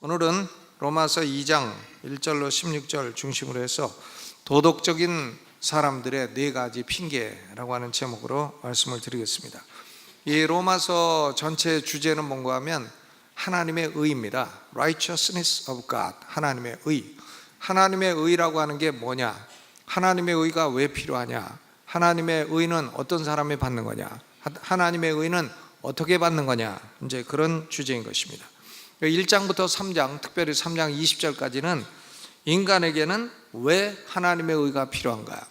오늘은 로마서 2장 1절로 16절 중심으로 해서 도덕적인 사람들의 네 가지 핑계라고 하는 제목으로 말씀을 드리겠습니다. 이 로마서 전체 주제는 뭔가 하면 하나님의 의입니다. Righteousness of God, 하나님의 의. 하나님의 의라고 하는 게 뭐냐? 하나님의 의가 왜 필요하냐? 하나님의 의는 어떤 사람이 받는 거냐? 하나님의 의는 어떻게 받는 거냐? 이제 그런 주제인 것입니다. 1장부터 3장, 특별히 3장 20절까지는 인간에게는 왜 하나님의 의가 필요한가?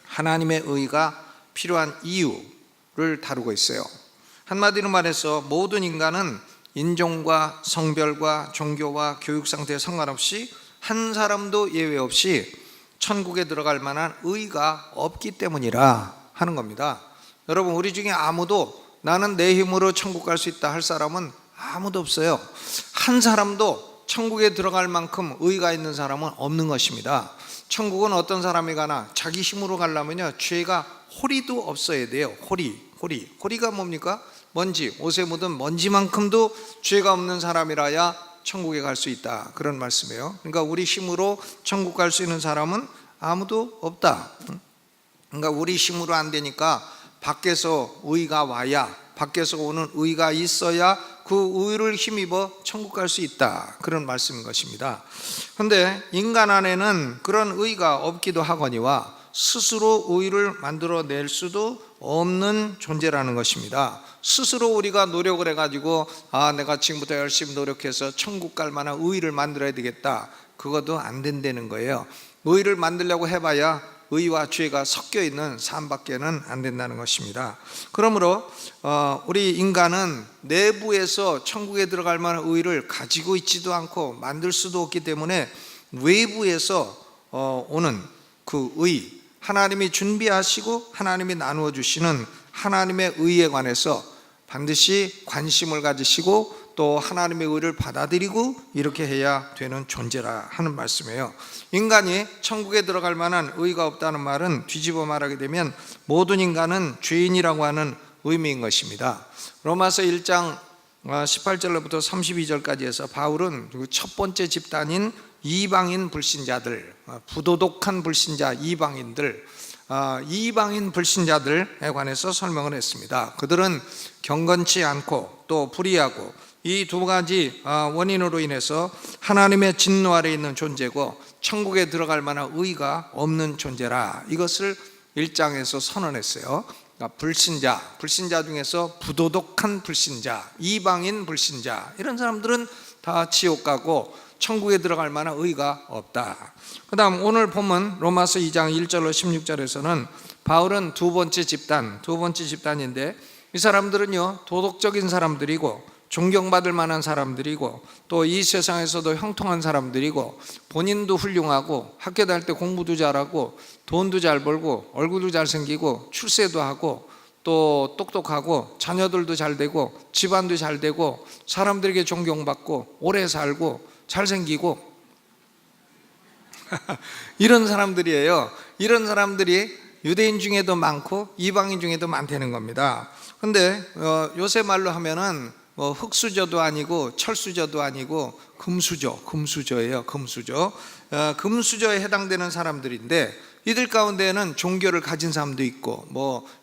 하나님의 의가 필요한 이유를 다루고 있어요. 한마디로 말해서 모든 인간은 인종과 성별과 종교와 교육 상태에 상관없이 한 사람도 예외 없이 천국에 들어갈 만한 의가 없기 때문이라 하는 겁니다. 여러분, 우리 중에 아무도 나는 내 힘으로 천국 갈 수 있다 할 사람은 아무도 없어요. 한 사람도 천국에 들어갈 만큼 의가 있는 사람은 없는 것입니다. 천국은 어떤 사람이 가나 자기 힘으로 가려면요, 죄가 호리도 없어야 돼요. 호리가 뭡니까? 먼지, 옷에 묻은 먼지만큼도 죄가 없는 사람이라야 천국에 갈 수 있다, 그런 말씀이에요. 그러니까 우리 힘으로 천국 갈 수 있는 사람은 아무도 없다. 그러니까 우리 힘으로 안 되니까 밖에서 의가 와야, 밖에서 오는 의가 있어야 그 의를 힘입어 천국 갈 수 있다, 그런 말씀인 것입니다. 그런데 인간 안에는 그런 의가 없기도 하거니와 스스로 의를 만들어낼 수도 없는 존재라는 것입니다. 스스로 우리가 노력을 해가지고 내가 지금부터 열심히 노력해서 천국 갈 만한 의를 만들어야 되겠다, 그것도 안 된다는 거예요. 의를 만들려고 해봐야 의와 죄가 섞여 있는 삶밖에는 안 된다는 것입니다. 그러므로 우리 인간은 내부에서 천국에 들어갈 만한 의를 가지고 있지도 않고 만들 수도 없기 때문에 외부에서 오는 그 의, 하나님이 준비하시고 하나님이 나누어 주시는 하나님의 의에 관해서 반드시 관심을 가지시고 또 하나님의 의를 받아들이고 이렇게 해야 되는 존재라 하는 말씀이에요. 인간이 천국에 들어갈 만한 의가 없다는 말은 뒤집어 말하게 되면 모든 인간은 죄인이라고 하는 의미인 것입니다. 로마서 1장 18절부터 32절까지 해서 바울은 첫 번째 집단인 이방인 불신자들, 부도덕한 불신자 이방인들, 이방인 불신자들에 관해서 설명을 했습니다. 그들은 경건치 않고 또 불의하고 이 두 가지 원인으로 인해서 하나님의 진노 아래 있는 존재고 천국에 들어갈 만한 의가 없는 존재라, 이것을 1장에서 선언했어요. 그러니까 불신자 중에서 부도덕한 불신자, 이방인 불신자, 이런 사람들은 다 지옥 가고 천국에 들어갈 만한 의가 없다. 그 다음 오늘 본문 로마서 2장 1절로 16절에서는 바울은 두 번째 집단인데 이 사람들은요, 도덕적인 사람들이고 존경받을 만한 사람들이고 또 이 세상에서도 형통한 사람들이고 본인도 훌륭하고 학교 다닐 때 공부도 잘하고 돈도 잘 벌고 얼굴도 잘생기고 출세도 하고 또 똑똑하고 자녀들도 잘 되고 집안도 잘 되고 사람들에게 존경받고 오래 살고 잘생기고 이런 사람들이에요. 이런 사람들이 유대인 중에도 많고 이방인 중에도 많다는 겁니다. 근데 요새 말로 하면은 흙수저도 아니고 철수저도 아니고 금수저예요. 금수저에 해당되는 사람들인데 이들 가운데는 종교를 가진 사람도 있고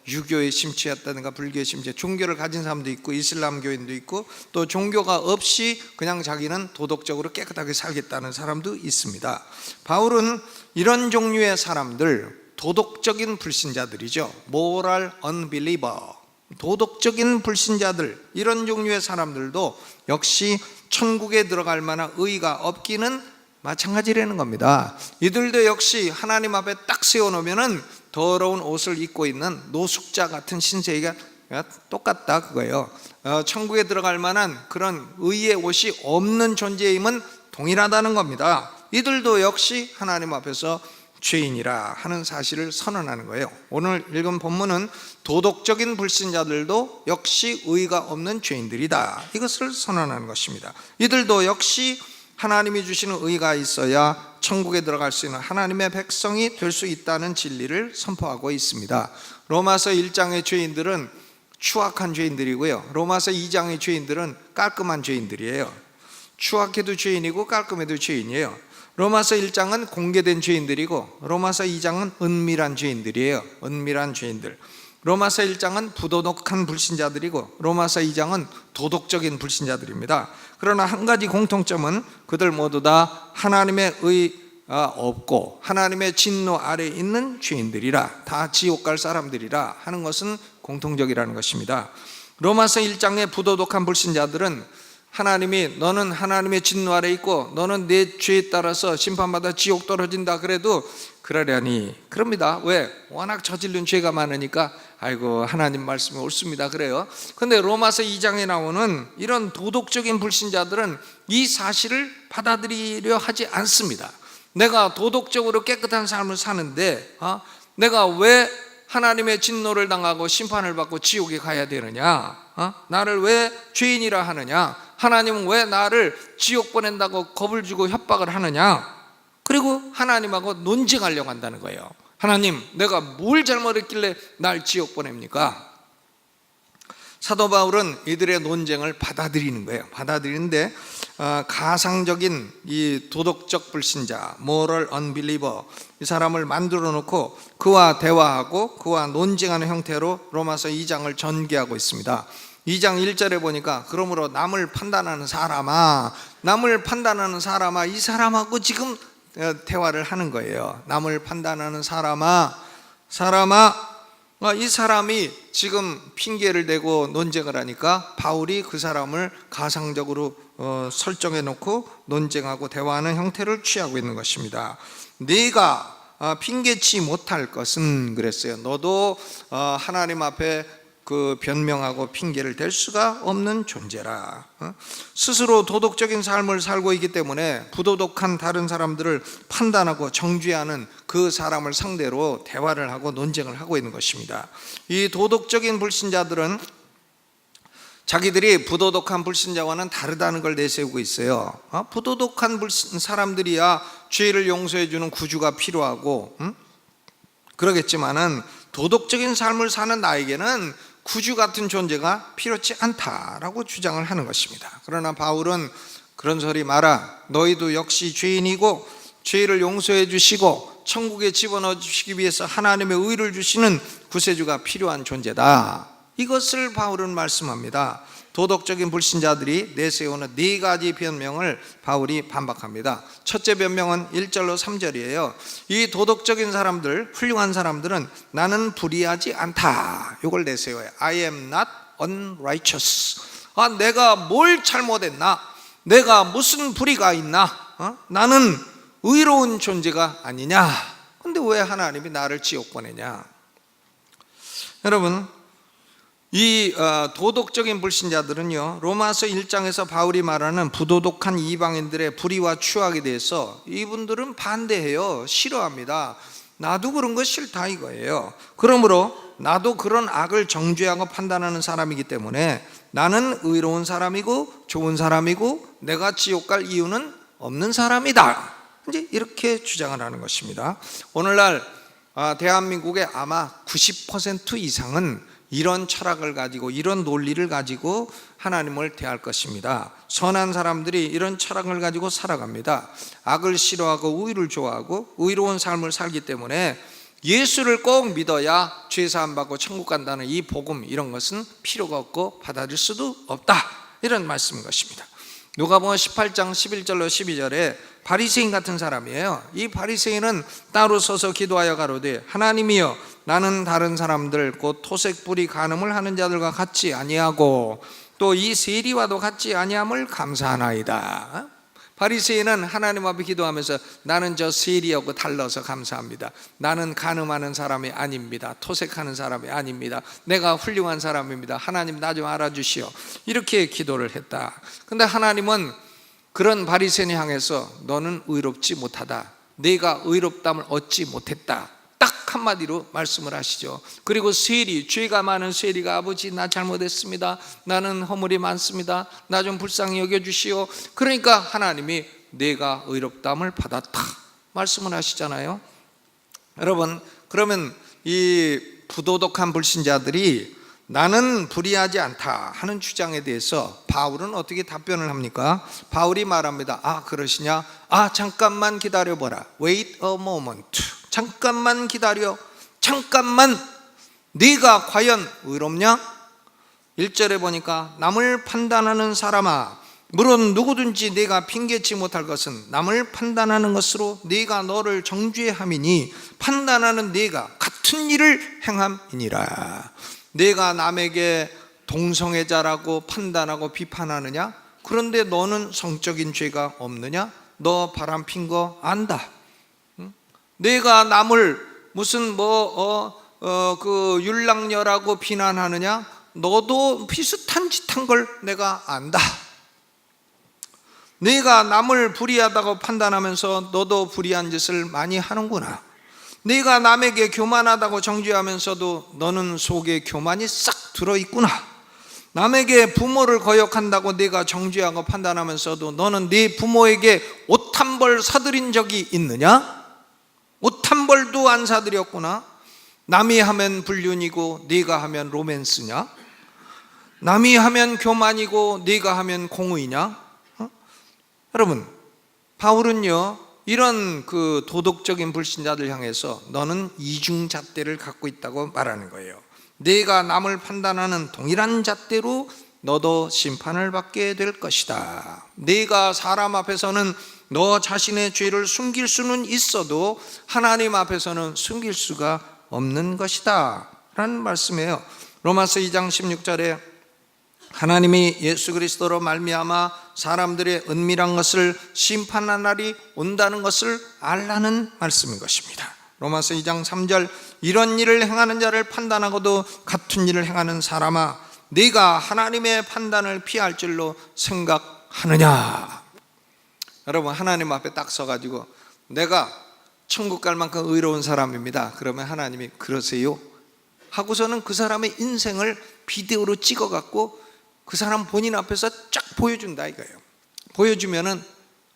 유교에 심취했다든가 불교에 심취해 종교를 가진 사람도 있고 이슬람교인도 있고 또 종교가 없이 그냥 자기는 도덕적으로 깨끗하게 살겠다는 사람도 있습니다. 바울은 이런 종류의 사람들, 도덕적인 불신자들이죠. moral unbeliever, 도덕적인 불신자들, 이런 종류의 사람들도 역시 천국에 들어갈 만한 의가 없기는 마찬가지라는 겁니다. 이들도 역시 하나님 앞에 딱 세워놓으면 더러운 옷을 입고 있는 노숙자 같은 신세가 똑같다, 그거예요. 천국에 들어갈 만한 그런 의의 옷이 없는 존재임은 동일하다는 겁니다. 이들도 역시 하나님 앞에서 죄인이라 하는 사실을 선언하는 거예요. 오늘 읽은 본문은 도덕적인 불신자들도 역시 의가 없는 죄인들이다, 이것을 선언하는 것입니다. 이들도 역시 하나님이 주시는 의가 있어야 천국에 들어갈 수 있는 하나님의 백성이 될 수 있다는 진리를 선포하고 있습니다. 로마서 1장의 죄인들은 추악한 죄인들이고요, 로마서 2장의 죄인들은 깔끔한 죄인들이에요. 추악해도 죄인이고 깔끔해도 죄인이에요. 로마서 1장은 공개된 죄인들이고 로마서 2장은 은밀한 죄인들이에요. 은밀한 죄인들. 로마서 1장은 부도덕한 불신자들이고 로마서 2장은 도덕적인 불신자들입니다. 그러나 한 가지 공통점은 그들 모두 다 하나님의 의가 없고 하나님의 진노 아래에 있는 죄인들이라, 다 지옥 갈 사람들이라 하는 것은 공통적이라는 것입니다. 로마서 1장의 부도덕한 불신자들은 하나님이 너는 하나님의 진노 아래에 있고 너는 내 죄에 따라서 심판받아 지옥 떨어진다 그래도 그러려니 그럽니다. 왜? 워낙 저지른 죄가 많으니까 아이고 하나님 말씀이 옳습니다 그래요. 근데 로마서 2장에 나오는 이런 도덕적인 불신자들은 이 사실을 받아들이려 하지 않습니다. 내가 도덕적으로 깨끗한 삶을 사는데 내가 왜 하나님의 진노를 당하고 심판을 받고 지옥에 가야 되느냐? 나를 왜 죄인이라 하느냐? 하나님은 왜 나를 지옥 보낸다고 겁을 주고 협박을 하느냐? 그리고 하나님하고 논쟁하려고 한다는 거예요. 하나님, 내가 뭘 잘못했길래 날 지옥 보냅니까? 사도 바울은 이들의 논쟁을 받아들이는 거예요. 받아들이는데 가상적인 이 도덕적 불신자, moral unbeliever, 이 사람을 만들어 놓고 그와 대화하고 그와 논쟁하는 형태로 로마서 2장을 전개하고 있습니다. 2장 1절에 보니까 그러므로 남을 판단하는 사람아, 남을 판단하는 사람아, 이 사람하고 지금 대화를 하는 거예요. 남을 판단하는 사람아, 이 사람이 지금 핑계를 대고 논쟁을 하니까 바울이 그 사람을 가상적으로 설정해 놓고 논쟁하고 대화하는 형태를 취하고 있는 것입니다. 네가 핑계치 못할 것은 그랬어요. 너도 하나님 앞에 그 변명하고 핑계를 댈 수가 없는 존재라. 스스로 도덕적인 삶을 살고 있기 때문에 부도덕한 다른 사람들을 판단하고 정죄하는 그 사람을 상대로 대화를 하고 논쟁을 하고 있는 것입니다. 이 도덕적인 불신자들은 자기들이 부도덕한 불신자와는 다르다는 걸 내세우고 있어요. 부도덕한 사람들이야 죄를 용서해 주는 구주가 필요하고 그러겠지만은 도덕적인 삶을 사는 나에게는 구주 같은 존재가 필요치 않다라고 주장을 하는 것입니다. 그러나 바울은 그런 소리 마라. 너희도 역시 죄인이고 죄를 용서해 주시고 천국에 집어넣어 주시기 위해서 하나님의 의를 주시는 구세주가 필요한 존재다. 이것을 바울은 말씀합니다. 도덕적인 불신자들이 내세우는 네 가지 변명을 바울이 반박합니다. 첫째 변명은 1절로 3절이에요. 이 도덕적인 사람들, 훌륭한 사람들은 나는 불의하지 않다, 이걸 내세워요. I am not unrighteous. 내가 뭘 잘못했나? 내가 무슨 불의가 있나? 나는 의로운 존재가 아니냐? 근데 왜 하나님이 나를 지옥 보내냐? 여러분, 이 도덕적인 불신자들은요, 로마서 1장에서 바울이 말하는 부도덕한 이방인들의 불의와 추악에 대해서 이분들은 반대해요. 싫어합니다. 나도 그런 거 싫다 이거예요. 그러므로 나도 그런 악을 정죄하고 판단하는 사람이기 때문에 나는 의로운 사람이고 좋은 사람이고 내가 지옥 갈 이유는 없는 사람이다, 이제 이렇게 주장을 하는 것입니다. 오늘날 대한민국의 아마 90% 이상은 이런 철학을 가지고 이런 논리를 가지고 하나님을 대할 것입니다. 선한 사람들이 이런 철학을 가지고 살아갑니다. 악을 싫어하고 의를 좋아하고 의로운 삶을 살기 때문에 예수를 꼭 믿어야 죄 사함 받고 천국 간다는 이 복음, 이런 것은 필요가 없고 받아들일 수도 없다, 이런 말씀인 것입니다. 누가복음 18장 11절로 12절에 바리새인 같은 사람이에요. 이 바리새인은 따로 서서 기도하여 가로되 하나님이여, 나는 다른 사람들 곧 토색 불의 간음을 하는 자들과 같이 아니하고 또 이 세리와도 같이 아니함을 감사하나이다. 바리새인은 하나님 앞에 기도하면서 나는 저 세리하고 달라서 감사합니다. 나는 간음하는 사람이 아닙니다. 토색하는 사람이 아닙니다. 내가 훌륭한 사람입니다. 하나님 나 좀 알아주시오, 이렇게 기도를 했다. 근데 하나님은 그런 바리새인을 향해서 너는 의롭지 못하다, 네가 의롭담을 얻지 못했다, 딱 한마디로 말씀을 하시죠. 그리고 세리, 죄가 많은 세리가 아버지 나 잘못했습니다, 나는 허물이 많습니다, 나 좀 불쌍히 여겨주시오. 그러니까 하나님이 내가 의롭담을 받았다 말씀을 하시잖아요. 여러분, 그러면 이 부도덕한 불신자들이 나는 불의하지 않다 하는 주장에 대해서 바울은 어떻게 답변을 합니까? 바울이 말합니다. 아, 그러시냐? 아, 잠깐만 기다려보라. Wait a moment. 잠깐만 기다려. 잠깐만. 네가 과연 의롭냐? 1절에 보니까 남을 판단하는 사람아, 물론 누구든지 네가 핑계치 못할 것은 남을 판단하는 것으로 네가 너를 정죄 함이니 판단하는 네가 같은 일을 행함이니라. 네가 남에게 동성애자라고 판단하고 비판하느냐? 그런데 너는 성적인 죄가 없느냐? 너 바람핀 거 안다. 네가 남을 무슨 그 율락녀라고 비난하느냐? 너도 비슷한 짓 한 걸 내가 안다. 네가 남을 불의하다고 판단하면서 너도 불의한 짓을 많이 하는구나. 네가 남에게 교만하다고 정죄하면서도 너는 속에 교만이 싹 들어있구나. 남에게 부모를 거역한다고 네가 정죄하고 판단하면서도 너는 네 부모에게 옷 한 벌 사드린 적이 있느냐? 옷 한 벌도 안 사드렸구나. 남이 하면 불륜이고 네가 하면 로맨스냐? 남이 하면 교만이고 네가 하면 공의냐? 여러분, 바울은요 이런 그 도덕적인 불신자들 향해서 너는 이중잣대를 갖고 있다고 말하는 거예요. 네가 남을 판단하는 동일한 잣대로 너도 심판을 받게 될 것이다. 네가 사람 앞에서는 너 자신의 죄를 숨길 수는 있어도 하나님 앞에서는 숨길 수가 없는 것이다 라는 말씀이에요. 로마서 2장 16절에 하나님이 예수 그리스도로 말미암아 사람들의 은밀한 것을 심판한 날이 온다는 것을 알라는 말씀인 것입니다. 로마서 2장 3절 이런 일을 행하는 자를 판단하고도 같은 일을 행하는 사람아, 네가 하나님의 판단을 피할 줄로 생각하느냐? 여러분, 하나님 앞에 딱 서가지고 내가 천국 갈 만큼 의로운 사람입니다. 그러면 하나님이 그러세요? 하고서는 그 사람의 인생을 비디오로 찍어갖고 그 사람 본인 앞에서 쫙 보여준다 이거예요. 보여주면은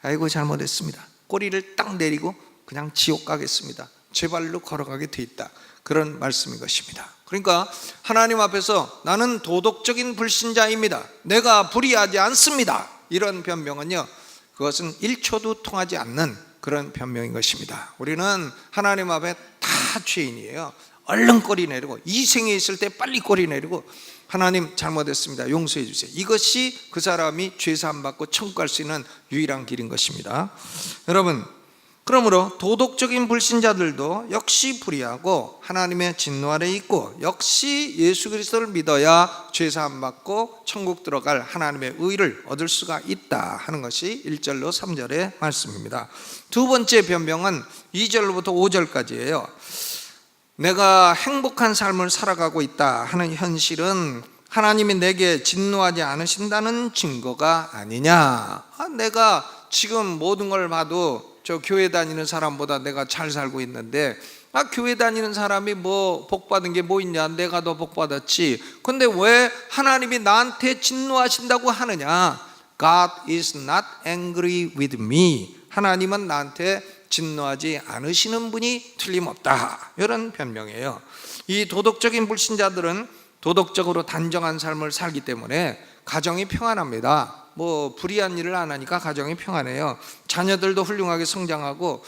아이고 잘못했습니다. 꼬리를 딱 내리고 그냥 지옥 가겠습니다. 제 발로 걸어가게 돼 있다. 그런 말씀인 것입니다. 그러니까 하나님 앞에서 나는 도덕적인 불신자입니다. 내가 불의하지 않습니다. 이런 변명은요, 그것은 1초도 통하지 않는 그런 변명인 것입니다. 우리는 하나님 앞에 다 죄인이에요. 얼른 꼬리 내리고, 이 생에 있을 때 빨리 꼬리 내리고 하나님 잘못했습니다. 용서해 주세요. 이것이 그 사람이 죄사함 받고 천국 갈 수 있는 유일한 길인 것입니다. 여러분, 그러므로 도덕적인 불신자들도 역시 불의하고 하나님의 진노 아래 있고 역시 예수 그리스도를 믿어야 죄사함 받고 천국 들어갈 하나님의 의를 얻을 수가 있다 하는 것이 1절로 3절의 말씀입니다. 두 번째 변명은 2절로부터 5절까지예요. 내가 행복한 삶을 살아가고 있다 하는 현실은 하나님이 내게 진노하지 않으신다는 증거가 아니냐. 내가 지금 모든 걸 봐도 저 교회 다니는 사람보다 내가 잘 살고 있는데, 교회 다니는 사람이 뭐 복받은 게 뭐 있냐, 내가 더 복받았지. 근데 왜 하나님이 나한테 진노하신다고 하느냐? God is not angry with me. 하나님은 나한테 진노하지 않으시는 분이 틀림없다, 이런 변명이에요. 이 도덕적인 불신자들은 도덕적으로 단정한 삶을 살기 때문에 가정이 평안합니다. 뭐 불의한 일을 안 하니까 가정이 평안해요. 자녀들도 훌륭하게 성장하고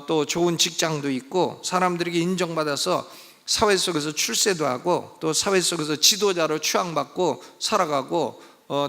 또 좋은 직장도 있고 사람들에게 인정받아서 사회 속에서 출세도 하고 또 사회 속에서 지도자로 추앙받고 살아가고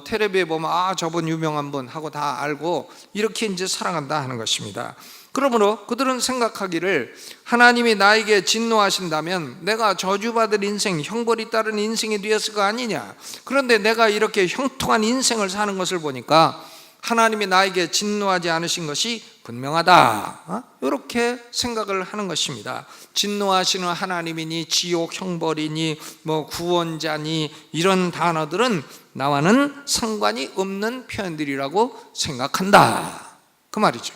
텔레비에 보면 저분 유명한 분 하고 다 알고 이렇게 이제 살아간다 하는 것입니다. 그러므로 그들은 생각하기를 하나님이 나에게 진노하신다면 내가 저주받을 인생, 형벌이 따른 인생이 되었을 거 아니냐. 그런데 내가 이렇게 형통한 인생을 사는 것을 보니까 하나님이 나에게 진노하지 않으신 것이 분명하다, 이렇게 생각을 하는 것입니다. 진노하시는 하나님이니 지옥 형벌이니 뭐 구원자니 이런 단어들은 나와는 상관이 없는 표현들이라고 생각한다, 그 말이죠.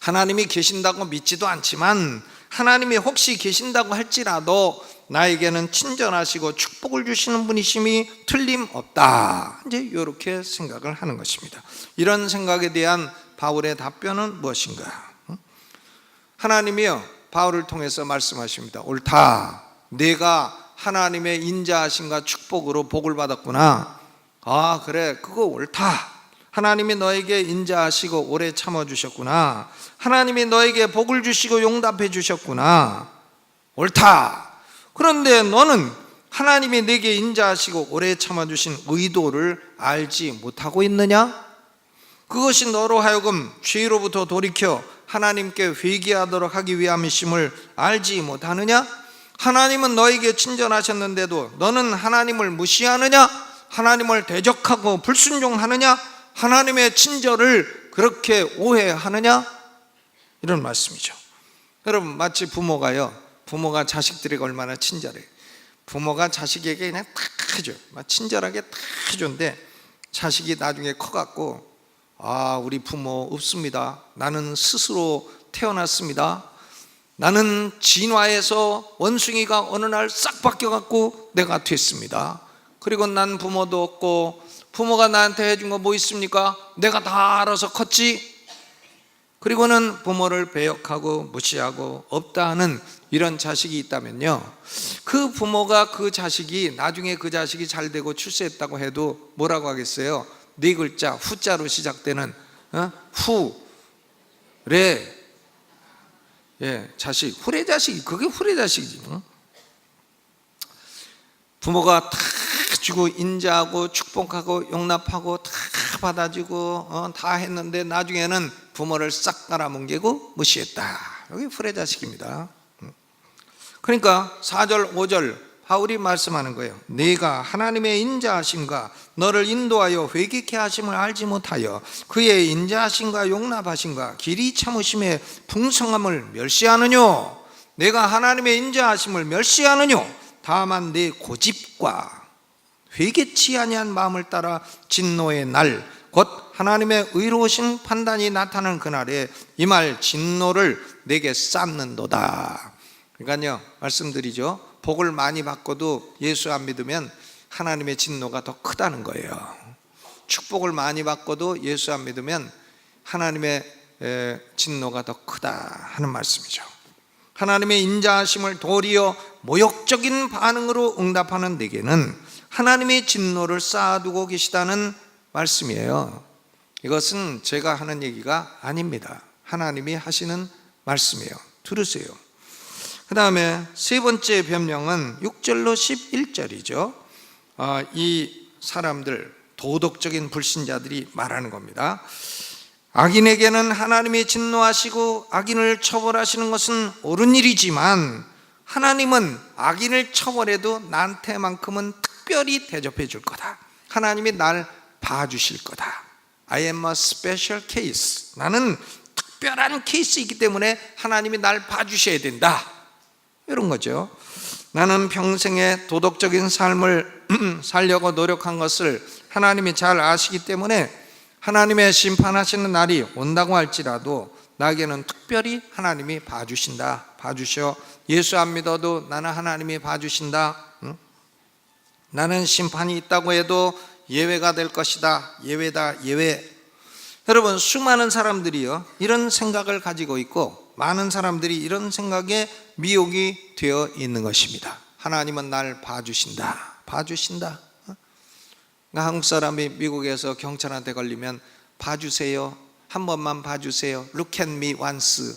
하나님이 계신다고 믿지도 않지만 하나님이 혹시 계신다고 할지라도 나에게는 친절하시고 축복을 주시는 분이심이 틀림없다, 이제 이렇게 생각을 하는 것입니다. 이런 생각에 대한 바울의 답변은 무엇인가? 하나님이요 바울을 통해서 말씀하십니다. 옳다, 내가 하나님의 인자하심과 축복으로 복을 받았구나. 아, 그래, 그거 옳다. 하나님이 너에게 인자하시고 오래 참아주셨구나. 하나님이 너에게 복을 주시고 용납해 주셨구나. 옳다. 그런데 너는 하나님이 내게 인자하시고 오래 참아주신 의도를 알지 못하고 있느냐? 그것이 너로 하여금 죄로부터 돌이켜 하나님께 회개하도록 하기 위함이심을 알지 못하느냐? 하나님은 너에게 친절하셨는데도 너는 하나님을 무시하느냐? 하나님을 대적하고 불순종하느냐? 하나님의 친절을 그렇게 오해하느냐? 이런 말씀이죠. 여러분, 마치 부모가 자식들에게 얼마나 친절해. 부모가 자식에게 그냥 탁 해줘. 친절하게 탁 해준데 자식이 나중에 커갖고, 아, 우리 부모 없습니다. 나는 스스로 태어났습니다. 나는 진화해서 원숭이가 어느 날 싹 바뀌어갖고 내가 됐습니다. 그리고 난 부모도 없고, 부모가 나한테 해준 거 뭐 있습니까? 내가 다 알아서 컸지. 그리고는 부모를 배역하고 무시하고 없다 하는 이런 자식이 있다면요, 그 부모가 그 자식이 나중에 그 자식이 잘 되고 출세했다고 해도 뭐라고 하겠어요? 네 글자 후자로 시작되는 후레, 자식, 후레 자식이, 그게 후레 자식이지. 부모가 다 주고 인자하고 축복하고 용납하고 다 받아주고 다 했는데 나중에는 부모를 싹 깔아뭉개고 무시했다. 여기 후레 자식입니다. 그러니까 4절 5절 바울이 말씀하는 거예요. 네가 하나님의 인자하심과 너를 인도하여 회개케 하심을 알지 못하여 그의 인자하심과 용납하심과 길이 참으심의 풍성함을 멸시하느뇨. 내가 하나님의 인자하심을 멸시하느뇨. 다만 내 고집과 회개치 아니한 마음을 따라 진노의 날, 곧 하나님의 의로우신 판단이 나타나는 그날에 이 말 진노를 내게 쌓는도다. 그러니까요, 말씀드리죠. 복을 많이 받고도 예수 안 믿으면 하나님의 진노가 더 크다는 거예요. 축복을 많이 받고도 예수 안 믿으면 하나님의 진노가 더 크다 하는 말씀이죠. 하나님의 인자하심을 도리어 모욕적인 반응으로 응답하는 내게는 하나님의 진노를 쌓아두고 계시다는 말씀이에요. 이것은 제가 하는 얘기가 아닙니다. 하나님이 하시는 말씀이에요. 들으세요. 그 다음에 세 번째 변명은 6절로 11절이죠. 이 사람들, 도덕적인 불신자들이 말하는 겁니다. 악인에게는 하나님이 진노하시고 악인을 처벌하시는 것은 옳은 일이지만 하나님은 악인을 처벌해도 나한테만큼은 특별히 대접해 줄 거다. 하나님이 날 봐주실 거다. I am a special case. 나는 특별한 케이스이기 때문에 하나님이 날 봐주셔야 된다. 이런 거죠. 나는 평생에 도덕적인 삶을 살려고 노력한 것을 하나님이 잘 아시기 때문에 하나님의 심판하시는 날이 온다고 할지라도 나에게는 특별히 하나님이 봐주신다. 봐주셔. 예수 안 믿어도 나는 하나님이 봐주신다. 나는 심판이 있다고 해도 예외가 될 것이다. 예외다, 예외. 여러분, 수많은 사람들이요, 이런 생각을 가지고 있고 많은 사람들이 이런 생각에 미혹이 되어 있는 것입니다. 하나님은 날 봐주신다. 봐주신다. 그러니까 한국 사람이 미국에서 경찰한테 걸리면 봐주세요. 한 번만 봐주세요. Look at me once.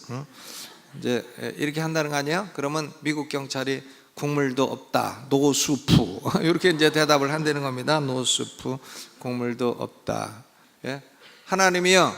이제 이렇게 한다는 거 아니에요? 그러면 미국 경찰이 국물도 없다. 노 수프. 이렇게 이제 대답을 한다는 겁니다. 노 수프. 국물도 없다. 예? 하나님이요,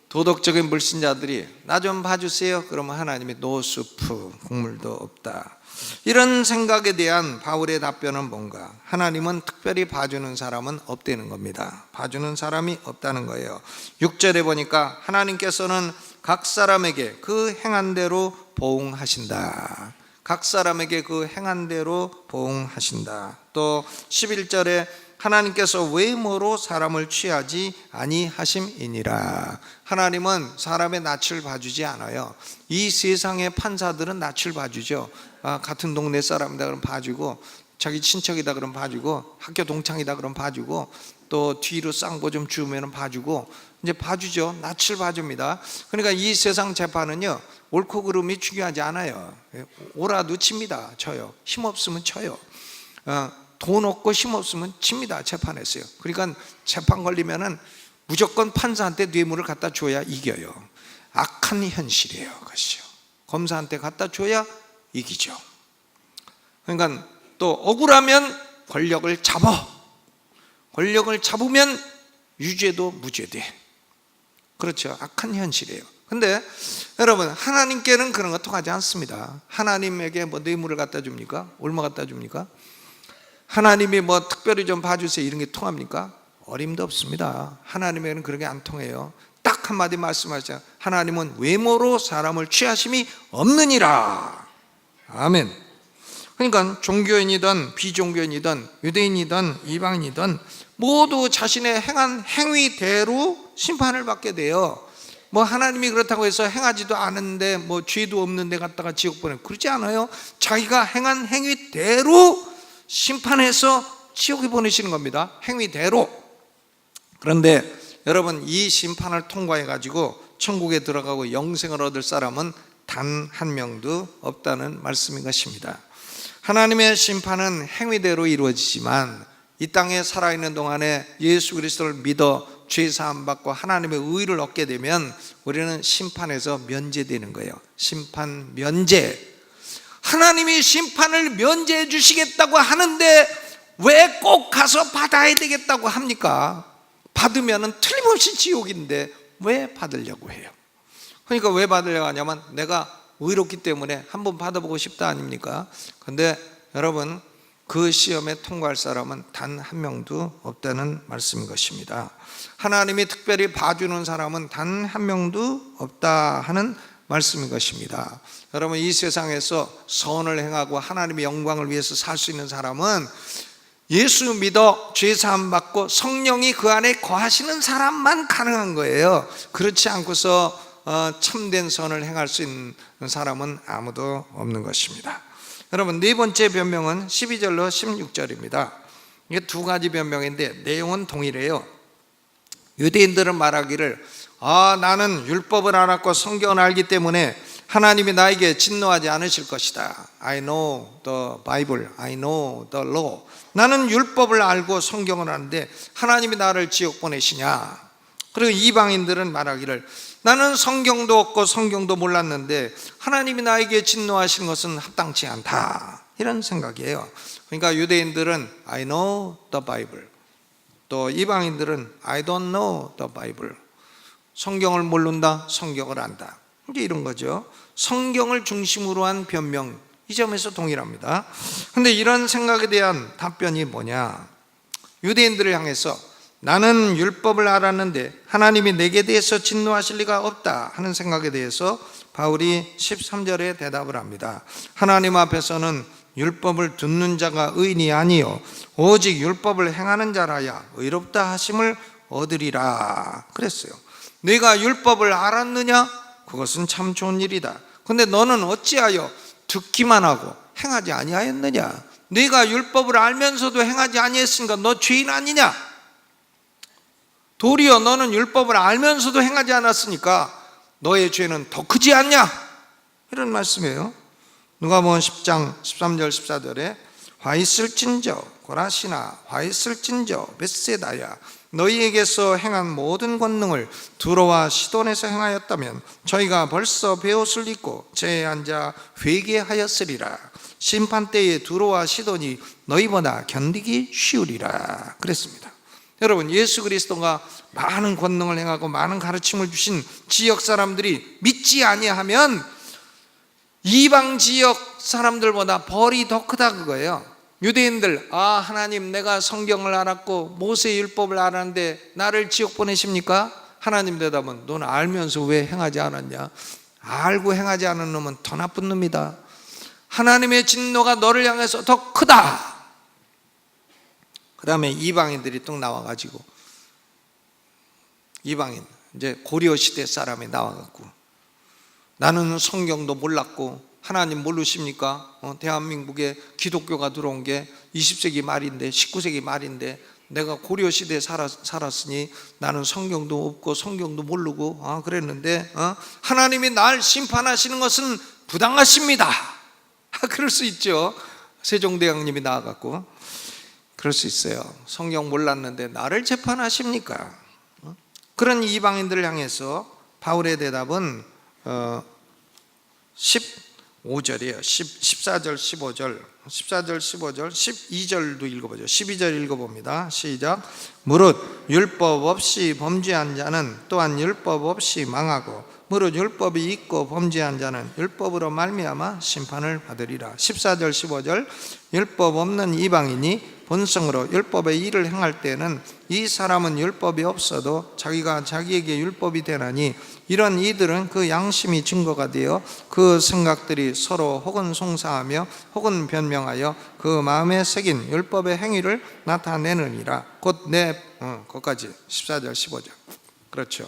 도덕적인 불신자들이 나 좀 봐주세요. 그러면 하나님이 노 수프. 국물도 없다. 이런 생각에 대한 바울의 답변은 뭔가? 하나님은 특별히 봐주는 사람은 없다는 겁니다. 봐주는 사람이 없다는 거예요. 6절에 보니까 하나님께서는 각 사람에게 그 행한 대로 보응하신다. 각 사람에게 그 행한 대로 보응하신다. 또 11절에 하나님께서 외모로 사람을 취하지 아니하심이니라. 하나님은 사람의 낯을 봐주지 않아요. 이 세상의 판사들은 낯을 봐주죠. 같은 동네 사람이다 그러면 봐주고, 자기 친척이다 그러면 봐주고, 학교 동창이다 그러면 봐주고, 또 뒤로 쌍고 좀 주우면 봐주고, 이제 봐주죠. 낯을 봐줍니다. 그러니까 이 세상 재판은요, 옳고 그름이 중요하지 않아요. 오라 누칩니다. 쳐요. 힘없으면 쳐요. 돈 없고 힘 없으면 집니다. 재판에서요. 그러니까 재판 걸리면은 무조건 판사한테 뇌물을 갖다 줘야 이겨요. 악한 현실이에요. 그것이요. 검사한테 갖다 줘야 이기죠. 그러니까 또 억울하면 권력을 잡아. 권력을 잡으면 유죄도 무죄돼. 그렇죠. 악한 현실이에요. 근데 여러분, 하나님께는 그런 거 통하지 않습니다. 하나님에게 뭐 뇌물을 갖다 줍니까? 얼마 갖다 줍니까? 하나님이 뭐 특별히 좀 봐주세요 이런 게 통합니까? 어림도 없습니다. 하나님에게는 그런 게 안 통해요. 딱 한마디 말씀하시죠. 하나님은 외모로 사람을 취하심이 없느니라. 아멘. 그러니까 종교인이든 비종교인이든 유대인이든 이방인이든 모두 자신의 행한 행위대로 심판을 받게 돼요. 뭐 하나님이 그렇다고 해서 행하지도 않은데 뭐 죄도 없는데 갔다가 지옥 보내, 그렇지 않아요. 자기가 행한 행위대로 심판해서 지옥에 보내시는 겁니다. 행위대로. 그런데 여러분, 이 심판을 통과해 가지고 천국에 들어가고 영생을 얻을 사람은 단 한 명도 없다는 말씀인 것입니다. 하나님의 심판은 행위대로 이루어지지만 이 땅에 살아있는 동안에 예수 그리스도를 믿어 죄 사함 받고 하나님의 의를 얻게 되면 우리는 심판에서 면제되는 거예요. 심판 면제. 하나님이 심판을 면제해 주시겠다고 하는데 왜 꼭 가서 받아야 되겠다고 합니까? 받으면 틀림없이 지옥인데 왜 받으려고 해요? 그러니까 왜 받으려고 하냐면 내가 의롭기 때문에 한번 받아보고 싶다 아닙니까? 근데 여러분, 그 시험에 통과할 사람은 단 한 명도 없다는 말씀인 것입니다. 하나님이 특별히 봐주는 사람은 단 한 명도 없다 하는 말씀인 것입니다. 여러분, 이 세상에서 선을 행하고 하나님의 영광을 위해서 살 수 있는 사람은 예수 믿어 죄 사함 받고 성령이 그 안에 거하시는 사람만 가능한 거예요. 그렇지 않고서 참된 선을 행할 수 있는 사람은 아무도 없는 것입니다. 여러분, 네 번째 변명은 12절로 16절입니다. 이게 두 가지 변명인데 내용은 동일해요. 유대인들은 말하기를 나는 율법을 알았고 성경을 알기 때문에 하나님이 나에게 진노하지 않으실 것이다. I know the Bible, I know the law. 나는 율법을 알고 성경을 아는데 하나님이 나를 지옥 보내시냐. 그리고 이방인들은 말하기를 나는 성경도 없고 성경도 몰랐는데 하나님이 나에게 진노하시는 것은 합당치 않다. 이런 생각이에요. 그러니까 유대인들은 I know the Bible, 또 이방인들은 I don't know the Bible. 성경을 모른다, 성경을 안다. 이제 이런 거죠. 성경을 중심으로 한 변명, 이 점에서 동일합니다. 그런데 이런 생각에 대한 답변이 뭐냐? 유대인들을 향해서 나는 율법을 알았는데 하나님이 내게 대해서 진노하실 리가 없다 하는 생각에 대해서 바울이 13절에 대답을 합니다. 하나님 앞에서는 율법을 듣는 자가 의인이 아니요 오직 율법을 행하는 자라야 의롭다 하심을 얻으리라 그랬어요. 네가 율법을 알았느냐? 그것은 참 좋은 일이다. 그런데 너는 어찌하여 듣기만 하고 행하지 아니하였느냐? 네가 율법을 알면서도 행하지 아니했으니까 너 죄인 아니냐? 도리어 너는 율법을 알면서도 행하지 않았으니까 너의 죄는 더 크지 않냐? 이런 말씀이에요. 누가복음 10장 13절 14절에 화 있을진저 고라시나 화 있을진저 벳세다야 너희에게서 행한 모든 권능을 두로와 시돈에서 행하였다면 저희가 벌써 베옷을 입고 제에 앉아 회개하였으리라. 심판때에 두로와 시돈이 너희보다 견디기 쉬우리라 그랬습니다. 여러분, 예수 그리스도가 많은 권능을 행하고 많은 가르침을 주신 지역 사람들이 믿지 아니하면 이방 지역 사람들보다 벌이 더 크다 그거예요. 유대인들, 하나님 내가 성경을 알았고 모세의 율법을 알았는데 나를 지옥 보내십니까? 하나님 대답은 너는 알면서 왜 행하지 않았냐? 알고 행하지 않은 놈은 더 나쁜 놈이다. 하나님의 진노가 너를 향해서 더 크다. 그 다음에 이방인들이 또 나와가지고, 이방인 이제 고려 시대 사람이 나와갖고 나는 성경도 몰랐고 하나님 모르십니까? 대한민국에 기독교가 들어온 게 20세기 말인데 19세기 말인데 내가 고려 시대에 살았으니 나는 성경도 없고 성경도 모르고 그랬는데 하나님이 날 심판하시는 것은 부당하십니다. 그럴 수 있죠. 세종대왕님이 나와갖고 그럴 수 있어요. 성경 몰랐는데 나를 재판하십니까? 그런 이방인들을 향해서 바울의 대답은 15절이에요. 14절, 15절, 14절, 15절, 12절도 읽어보죠. 12절 읽어봅니다. 시작. 무릇 율법 없이 범죄한 자는 또한 율법 없이 망하고 무릇 율법이 있고 범죄한 자는 율법으로 말미암아 심판을 받으리라. 14절, 15절. 율법 없는 이방인이 본성으로 율법의 일을 행할 때는 이 사람은 율법이 없어도 자기가 자기에게 율법이 되나니 이런 이들은 그 양심이 증거가 되어 그 생각들이 서로 혹은 송사하며 혹은 변명하여 그 마음에 새긴 율법의 행위를 나타내느니라. 곧 거기까지 14절 15절. 그렇죠.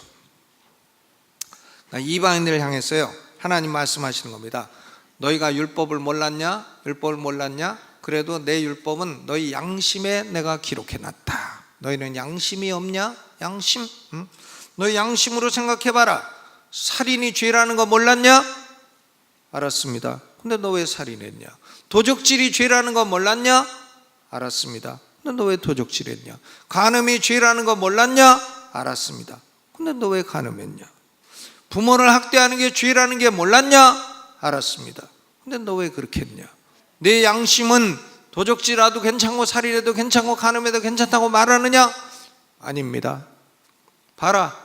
이방인들을 향해서요 하나님 말씀하시는 겁니다. 너희가 율법을 몰랐냐? 율법을 몰랐냐? 그래도 내 율법은 너희 양심에 내가 기록해놨다. 너희는 양심이 없냐? 양심? 너희 양심으로 생각해봐라. 살인이 죄라는 거 몰랐냐? 알았습니다. 근데 너 왜 살인했냐? 도적질이 죄라는 거 몰랐냐? 알았습니다. 근데 너 왜 도적질했냐? 간음이 죄라는 거 몰랐냐? 알았습니다. 근데 너 왜 간음했냐? 부모를 학대하는 게 죄라는 게 몰랐냐? 알았습니다. 근데 너 왜 그렇게 했냐? 내 양심은 도적질해도 괜찮고 살인해도 괜찮고 간음해도 괜찮다고 말하느냐? 아닙니다. 봐라,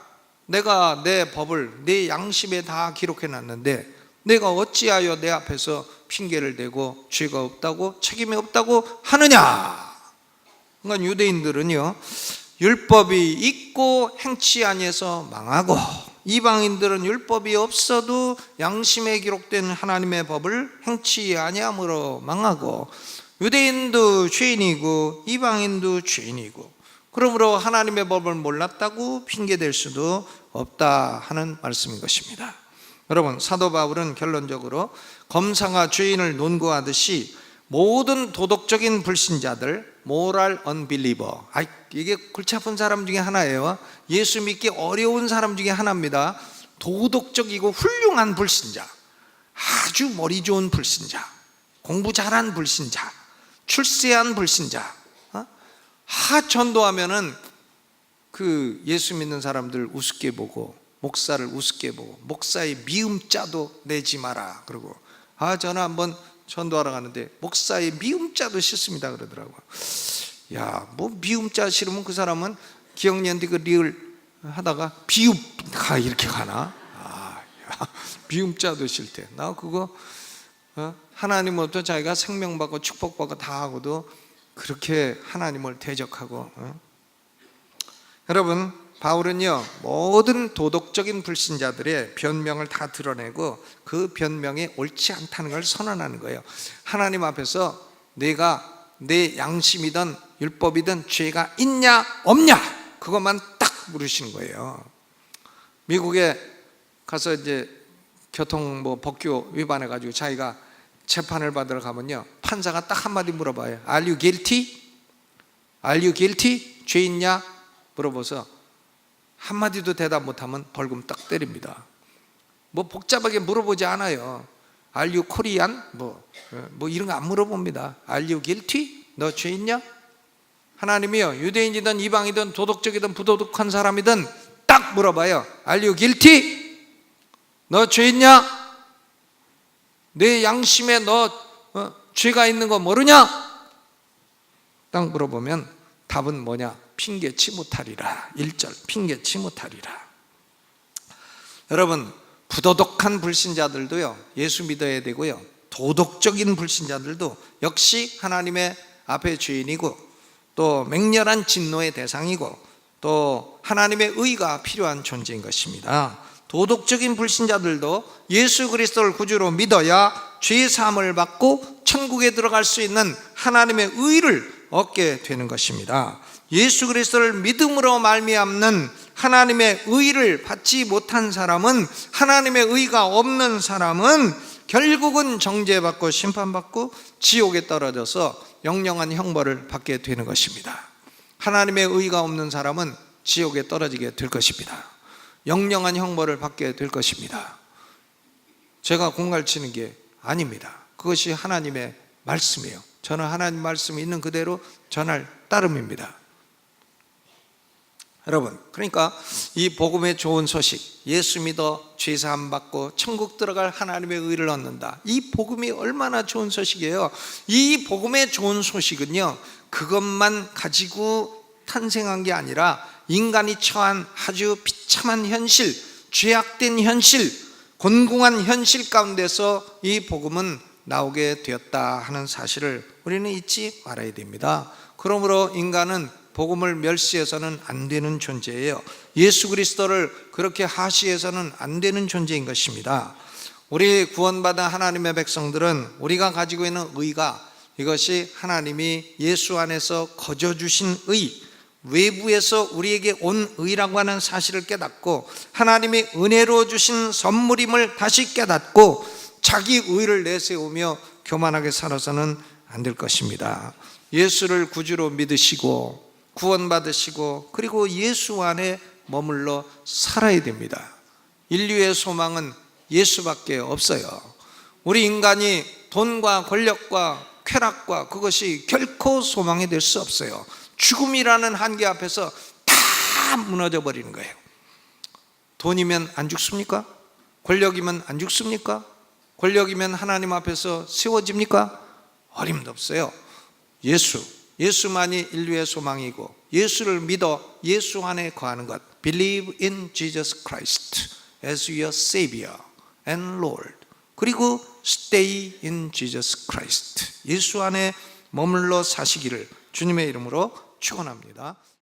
내가 내 법을 내 양심에 다 기록해놨는데 내가 어찌하여 내 앞에서 핑계를 대고 죄가 없다고 책임이 없다고 하느냐? 그러니까 유대인들은요 율법이 있고 행치 아니해서 망하고 이방인들은 율법이 없어도 양심에 기록된 하나님의 법을 행치 아니함으로 망하고 유대인도 죄인이고 이방인도 죄인이고 그러므로 하나님의 법을 몰랐다고 핑계댈 수도 없다 하는 말씀인 것입니다. 여러분, 사도 바울은 결론적으로 검사가 죄인을 논구하듯이 모든 도덕적인 불신자들, 모랄 언빌리버, 이게 골치 아픈 사람 중에 하나예요. 예수 믿기 어려운 사람 중에 하나입니다. 도덕적이고 훌륭한 불신자, 아주 머리 좋은 불신자, 공부 잘한 불신자, 출세한 불신자, 전도하면은 그 예수 믿는 사람들 우습게 보고 목사를 우습게 보고 목사의 미움자도 내지 마라 그러고 저는 한번 전도하러 가는데 목사의 미움자도 싫습니다 그러더라고요. 야, 뭐 미움자 싫으면 그 사람은 기억년대 그 리을 하다가 비읍가 이렇게 가나? 미움자도 싫대. 나 그거 하나님으로부터 자기가 생명받고 축복받고 다 하고도 그렇게 하나님을 대적하고 여러분, 바울은요 모든 도덕적인 불신자들의 변명을 다 드러내고 그 변명이 옳지 않다는 걸 선언하는 거예요. 하나님 앞에서 내가 내 양심이든 율법이든 죄가 있냐 없냐 그것만 딱 물으시는 거예요. 미국에 가서 이제 교통 법규 위반해 가지고 자기가 재판을 받으러 가면요 판사가 딱 한마디 물어봐요. Are you guilty? Are you guilty? 죄 있냐? 물어봐서 한마디도 대답 못하면 벌금 딱 때립니다. 뭐 복잡하게 물어보지 않아요. Are you Korean? 뭐 이런 거 안 물어봅니다. Are you guilty? 너 죄 있냐? 하나님이요 유대인이든 이방이든 도덕적이든 부도덕한 사람이든 딱 물어봐요. Are you guilty? 너 죄 있냐? 내 양심에 너 죄가 있는 거 모르냐? 딱 물어보면 답은 뭐냐? 핑계치 못하리라. 1절 핑계치 못하리라. 여러분, 부도덕한 불신자들도요 예수 믿어야 되고요 도덕적인 불신자들도 역시 하나님의 앞에 죄인이고 또 맹렬한 진노의 대상이고 또 하나님의 의가 필요한 존재인 것입니다. 도덕적인 불신자들도 예수 그리스도를 구주로 믿어야 죄 사함을 받고 천국에 들어갈 수 있는 하나님의 의를 얻게 되는 것입니다. 예수 그리스도를 믿음으로 말미암는 하나님의 의를 받지 못한 사람은, 하나님의 의가 없는 사람은 결국은 정죄받고 심판받고 지옥에 떨어져서 영영한 형벌을 받게 되는 것입니다. 하나님의 의가 없는 사람은 지옥에 떨어지게 될 것입니다. 영영한 형벌을 받게 될 것입니다. 제가 공갈치는 게 아닙니다. 그것이 하나님의 말씀이에요. 저는 하나님 말씀이 있는 그대로 전할 따름입니다. 여러분, 그러니까 이 복음의 좋은 소식, 예수 믿어 죄 사함 받고 천국 들어갈 하나님의 의를 얻는다, 이 복음이 얼마나 좋은 소식이에요. 이 복음의 좋은 소식은요, 그것만 가지고 탄생한 게 아니라 인간이 처한 아주 비참한 현실, 죄악된 현실, 곤궁한 현실 가운데서 이 복음은 나오게 되었다 하는 사실을 우리는 잊지 말아야 됩니다. 그러므로 인간은 복음을 멸시해서는 안 되는 존재예요. 예수 그리스도를 그렇게 하시해서는 안 되는 존재인 것입니다. 우리 구원받은 하나님의 백성들은 우리가 가지고 있는 의가, 이것이 하나님이 예수 안에서 거저 주신 의, 외부에서 우리에게 온 의라고 하는 사실을 깨닫고 하나님이 은혜로 주신 선물임을 다시 깨닫고 자기 의를 내세우며 교만하게 살아서는 안 될 것입니다. 예수를 구주로 믿으시고 구원받으시고 그리고 예수 안에 머물러 살아야 됩니다. 인류의 소망은 예수밖에 없어요. 우리 인간이 돈과 권력과 쾌락과 그것이 결코 소망이 될 수 없어요. 죽음이라는 한계 앞에서 다 무너져 버리는 거예요. 돈이면 안 죽습니까? 권력이면 안 죽습니까? 권력이면 하나님 앞에서 세워집니까? 어림도 없어요. 예수만이 인류의 소망이고 예수를 믿어 예수 안에 거하는 것, Believe in Jesus Christ as your Savior and Lord, 그리고 Stay in Jesus Christ, 예수 안에 머물러 사시기를 주님의 이름으로 축원합니다.